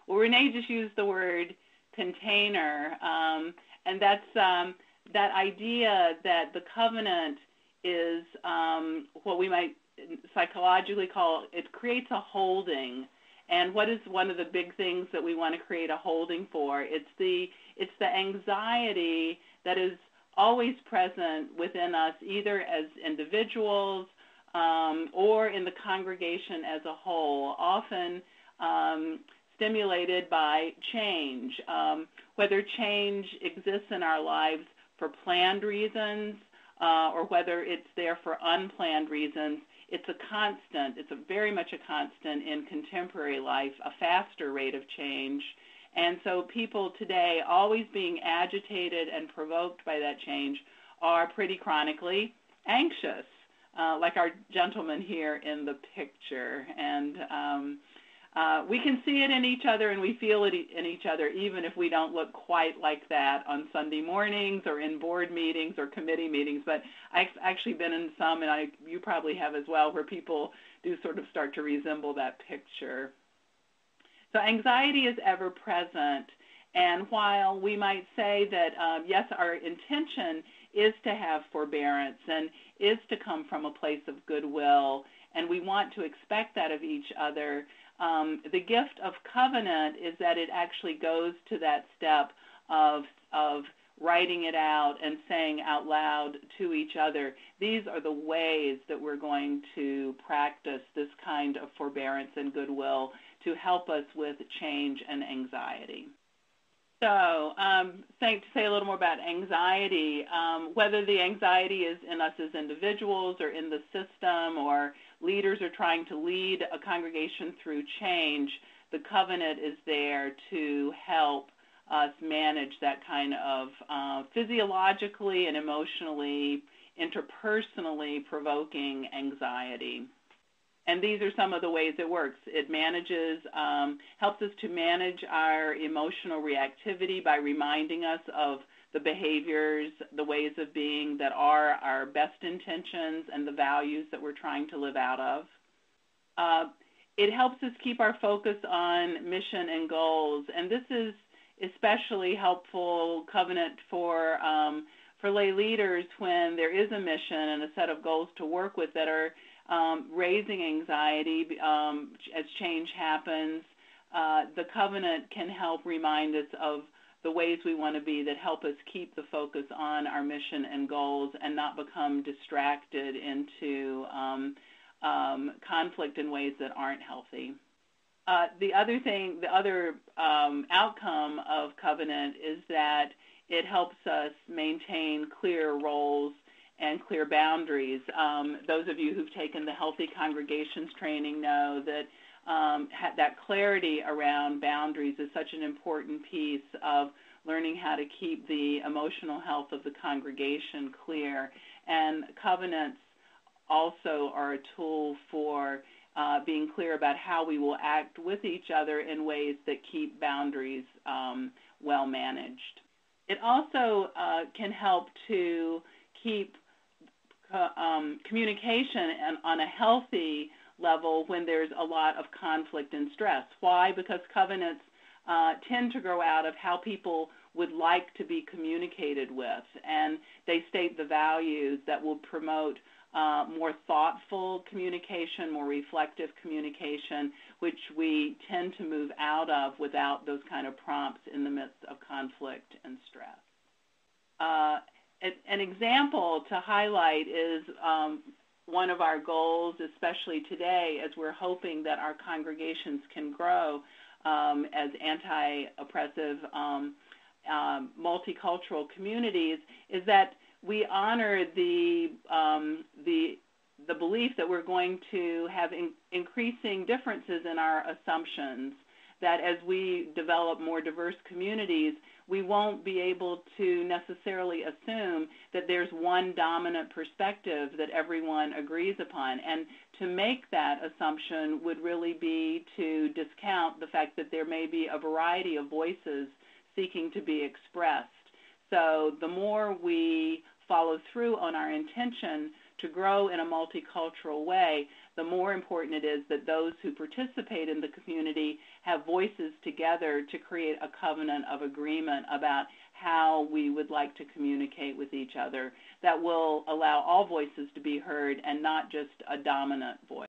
Well, Renee just used the word container, and that's that idea that the covenant is what we might psychologically call, it creates a holding. And what is one of the big things that we want to create a holding for? It's the anxiety that is always present within us, either as individuals or in the congregation as a whole, often stimulated by change, whether change exists in our lives for planned reasons or whether it's there for unplanned reasons. It's a constant. It's very much a constant in contemporary life, a faster rate of change. And so people today, always being agitated and provoked by that change, are pretty chronically anxious, like our gentleman here in the picture. And we can see it in each other and we feel it in each other, even if we don't look quite like that on Sunday mornings or in board meetings or committee meetings. But I've actually been in some, and you probably have as well, where people do sort of start to resemble that picture. So anxiety is ever present. And while we might say that, yes, our intention is to have forbearance and is to come from a place of goodwill, and we want to expect that of each other, the gift of covenant is that it actually goes to that step of writing it out and saying out loud to each other, these are the ways that we're going to practice this kind of forbearance and goodwill to help us with change and anxiety. So to say a little more about anxiety, whether the anxiety is in us as individuals or in the system, or leaders are trying to lead a congregation through change, the covenant is there to help us manage that kind of physiologically and emotionally, interpersonally provoking anxiety. And these are some of the ways it works. It helps us to manage our emotional reactivity by reminding us of the behaviors, the ways of being that are our best intentions and the values that we're trying to live out of. It helps us keep our focus on mission and goals, and this is especially helpful covenant for lay leaders when there is a mission and a set of goals to work with that are raising anxiety as change happens. The covenant can help remind us of the ways we want to be that help us keep the focus on our mission and goals and not become distracted into conflict in ways that aren't healthy. The other outcome of covenant is that it helps us maintain clear roles and clear boundaries. Those of you who've taken the Healthy Congregations training know that that clarity around boundaries is such an important piece of learning how to keep the emotional health of the congregation clear. And covenants also are a tool for being clear about how we will act with each other in ways that keep boundaries well managed. It also can help to keep communication on a healthy level when there's a lot of conflict and stress. Why? Because covenants tend to grow out of how people would like to be communicated with, and they state the values that will promote more thoughtful communication, more reflective communication, which we tend to move out of without those kind of prompts in the midst of conflict and stress. An example to highlight is one of our goals, especially today, as we're hoping that our congregations can grow as anti-oppressive multicultural communities, is that we honor the belief that we're going to have increasing differences in our assumptions, that as we develop more diverse communities, we won't be able to necessarily assume that there's one dominant perspective that everyone agrees upon. And to make that assumption would really be to discount the fact that there may be a variety of voices seeking to be expressed. So the more we follow through on our intention to grow in a multicultural way, the more important it is that those who participate in the community have voices together to create a covenant of agreement about how we would like to communicate with each other that will allow all voices to be heard and not just a dominant voice.